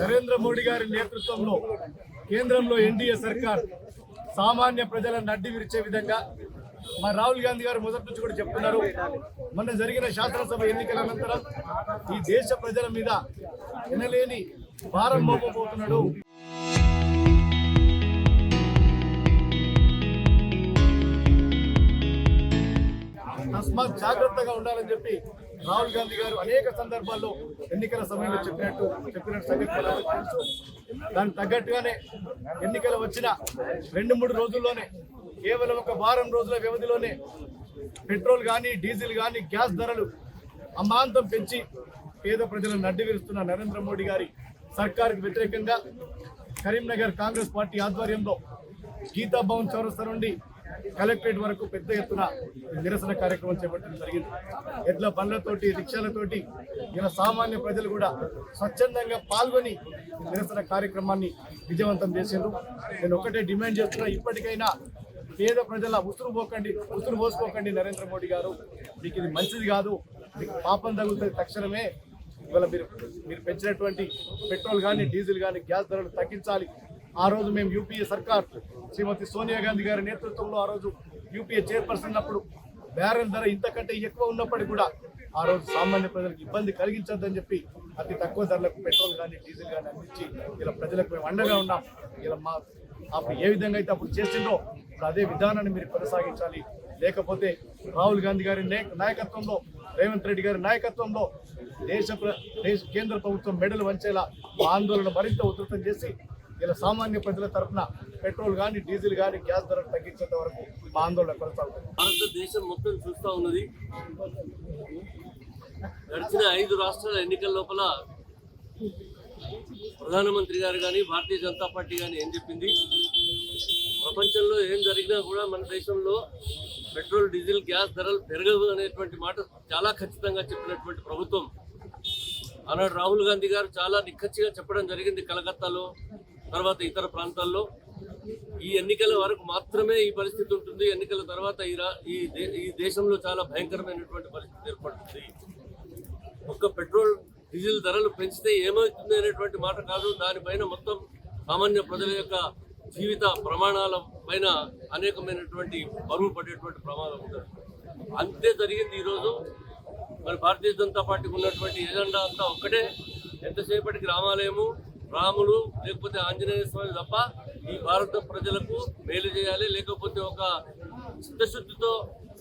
నరేంద్ర మోడీ గారి నేతృత్వంలో కేంద్రంలో ఎన్డీఏ సర్కార్ సామాన్య ప్రజలను అడ్డి విరిచే విధంగా మరి రాహుల్ గాంధీ గారు మొదటి నుంచి కూడా చెప్తున్నారు. మొన్న జరిగిన శాసనసభ ఎన్నికల అనంతరం ఈ దేశ ప్రజల మీద ఎనలేని భారం మోపబోతున్నాడు. తస్మాత్ జాగ్రత్తగా ఉండాలని చెప్పి రాహుల్ గాంధీ గారు అనేక సందర్భాల్లో ఎన్నికల సమయంలో చెప్పిన సంగతి తెలుసు. దానికి తగ్గట్టుగానే ఎన్నికలు వచ్చిన 2-3 రోజుల్లోనే కేవలం ఒక వారం రోజుల వ్యవధిలోనే పెట్రోల్ కానీ డీజిల్ కానీ గ్యాస్ ధరలు అమాంతం పెంచి పేద ప్రజలను అడ్డు విరుస్తున్న నరేంద్ర మోడీ గారి సర్కారుకు వ్యతిరేకంగా కరీంనగర్ కాంగ్రెస్ పార్టీ ఆధ్వర్యంలో గీతా భవన్ చౌరస్తా నుండి కలెక్టరేట్ వరకు పెద్ద ఎత్తున నిరసన కార్యక్రమం చేపట్టడం జరిగింది. ఎడ్ల బండ్లతోటి రిక్షాలతోటి ఇలా సామాన్య ప్రజలు కూడా స్వచ్ఛందంగా పాల్గొని నిరసన కార్యక్రమాన్ని విజయవంతం చేశారు. నేను ఒకటే డిమాండ్ చేస్తున్నా, ఇప్పటికైనా పేద ప్రజల ఉసురు పోసుకోకండి. నరేంద్ర మోడీ గారు, మీకు ఇది మంచిది కాదు, మీకు పాపం తగులుతుంది. తక్షణమే ఇవాళ మీరు పెంచినటువంటి పెట్రోల్ కానీ డీజిల్ కానీ గ్యాస్ ధరలు తగ్గించాలి. ఆ రోజు మేము యూపీఏ సర్కార్ శ్రీమతి సోనియా గాంధీ గారి నేతృత్వంలో ఆ రోజు యూపీఏ చైర్పర్సన్ ఉన్నప్పుడు బ్యారెల్ ధర ఇంతకంటే ఎక్కువ ఉన్నప్పటికీ కూడా ఆ రోజు సామాన్య ప్రజలకు ఇబ్బంది కలిగించొద్దని చెప్పి అతి తక్కువ ధరలకు పెట్రోల్ కానీ డీజిల్ కానీ అందించి ఇలా ప్రజలకు మేము అండగా ఉన్నాం. ఇలా అప్పుడు ఏ విధంగా అయితే అప్పుడు చేసిందో ఇప్పుడు అదే విధానాన్ని మీరు కొనసాగించాలి. లేకపోతే రాహుల్ గాంధీ గారి నాయకత్వంలో, రేవంత్ రెడ్డి గారి నాయకత్వంలో కేంద్ర ప్రభుత్వం మెడలు వంచేలా ఆందోళన మరింత ఉధృతం చేసి ఇలా సామాన్య ప్రజల తరఫున పెట్రోల్ కానీ డీజిల్ కానీ గ్యాస్ ధరలు తగ్గించేంత వరకు మా ఆందోళన కొనసాగుతుంది. భారతదేశం మొత్తం చూస్తూ ఉన్నది. గడిచిన 5 రాష్ట్రాల ఎన్నికల లోపల ప్రధానమంత్రి గారు కానీ భారతీయ జనతా పార్టీ కానీ ఏం చెప్పింది, ప్రపంచంలో ఏం జరిగినా కూడా మన దేశంలో పెట్రోల్ డీజిల్ గ్యాస్ ధరలు పెరగవు అనేటువంటి మాట చాలా ఖచ్చితంగా చెప్పినటువంటి ప్రభుత్వం. ఆనాడు రాహుల్ గాంధీ గారు చాలా నిక్కచ్చిగా చెప్పడం జరిగింది కలకత్తాలో, తర్వాత ఇతర ప్రాంతాల్లో. ఈ ఎన్నికల వరకు మాత్రమే ఈ పరిస్థితి ఉంటుంది, ఎన్నికల తర్వాత ఈ దేశంలో చాలా భయంకరమైనటువంటి పరిస్థితి ఏర్పడుతుంది. ఒక్క పెట్రోల్ డీజిల్ ధరలు పెంచితే ఏమవుతుంది అనేటువంటి మాట కాదు, దానిపైన మొత్తం సామాన్య ప్రజల యొక్క జీవిత ప్రమాణాల పైన అనేకమైనటువంటి బరువు పడేటువంటి ప్రమాదం ఉంటుంది. అంతే జరిగింది ఈరోజు. మరి భారతీయ జనతా పార్టీకి ఉన్నటువంటి ఎజెండా అంతా ఒక్కటే, ఎంతసేపటికి రామాలయము, రాముడు లేకపోతే ఆంజనేయ స్వామి తప్ప ఈ భారత ప్రజలకు మేలు చేయాలి, లేకపోతే ఒక చిత్తశుద్ధితో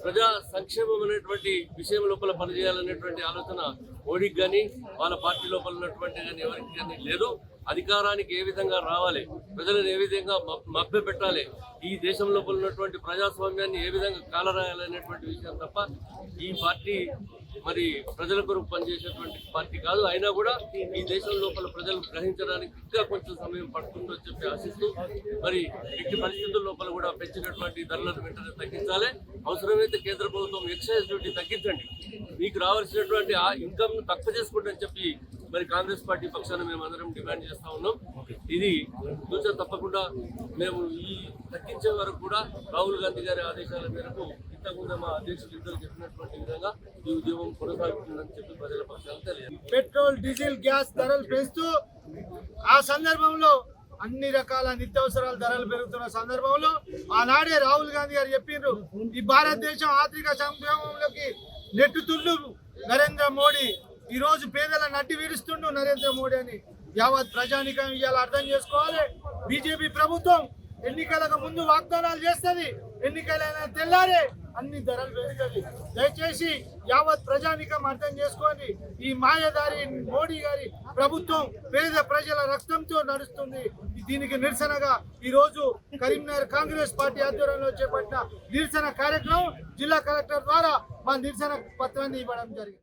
ప్రజా సంక్షేమం అనేటువంటి విషయం లోపల పనిచేయాలనేటువంటి ఆలోచన మోడీకి కానీ వాళ్ళ పార్టీ లోపల ఉన్నటువంటి కానీ ఎవరికి కానీ లేదు. అధికారానికి ఏ విధంగా రావాలి, ప్రజలను ఏ విధంగా మభ్య పెట్టాలి, ఈ దేశం లోపల ఉన్నటువంటి ప్రజాస్వామ్యాన్ని ఏ విధంగా కాలరాయాలనేటువంటి విషయం తప్ప ఈ పార్టీ మరి ప్రజల కొరకు పనిచేసేటువంటి పార్టీ కాదు. అయినా కూడా ఈ దేశం లోపల ప్రజలు గ్రహించడానికి ఇంకా కొంచెం సమయం పడుతుందని చెప్పి ఆశిస్తూ మరి ఎట్టి పరిస్థితుల లోపల కూడా పెంచినటువంటి ధరలను వెంటనే తగ్గించాలి. అవసరమైతే కేంద్ర ప్రభుత్వం ఎక్సైజ్ డ్యూటీ తగ్గించండి, మీకు రావాల్సినటువంటి ఆ ఇన్కమ్ ను తక్కువ చేసుకోండి చెప్పి మరి కాంగ్రెస్ పార్టీ పక్షాన మేము అందరం డిమాండ్ చేస్తా ఉన్నాం. ఇది చూసా తప్పకుండా మేము ఈ తగ్గించే వరకు కూడా రాహుల్ గాంధీ గారి ఆదేశాల మేరకు ఇంతకుముందు మా అధ్యక్షులు ఇద్దరు చెప్పినటువంటి విధంగా ఈ ఉద్యమం కొనసాగుతుందని చెప్పి ప్రజల పక్షాలు తెలియదు. పెట్రోల్ డీజిల్ గ్యాస్ ధరలు పెంచుతూ ఆ సందర్భంలో అన్ని రకాల నిత్యావసరాల ధరలు పెరుగుతున్న సందర్భంలో ఆనాడే రాహుల్ గాంధీ గారు చెప్పిండ్రు, ఈ భారతదేశం ఆర్థిక సంక్షేమంలోకి నెట్టుతుండు నరేంద్ర మోడీ, ఈ రోజు పేదలను అడ్డి విరుస్తుండు నరేంద్ర మోడీ అని యావత్ ప్రజానికం ఇవాళ అర్థం చేసుకోవాలి. బీజేపీ ప్రభుత్వం ఎన్నికలకు ముందు వాగ్దానాలు చేస్తుంది, ఎన్నికలైన తెల్లారే అన్ని ధరలు పెరుగుతుంది. దయచేసి యావత్ ప్రజానికం అర్థం చేసుకోండి, ఈ మాయదారి మోడీ గారి ప్రభుత్వం పేద ప్రజల రక్తంతో నడుస్తుంది. దీనికి నిరసనగా ఈ రోజు కరీంనగర్ కాంగ్రెస్ పార్టీ ఆధ్వర్యంలో చేపట్టిన నిరసన కార్యక్రమం జిల్లా కలెక్టర్ ద్వారా మా నిరసన పత్రాన్ని ఇవ్వడం జరిగింది.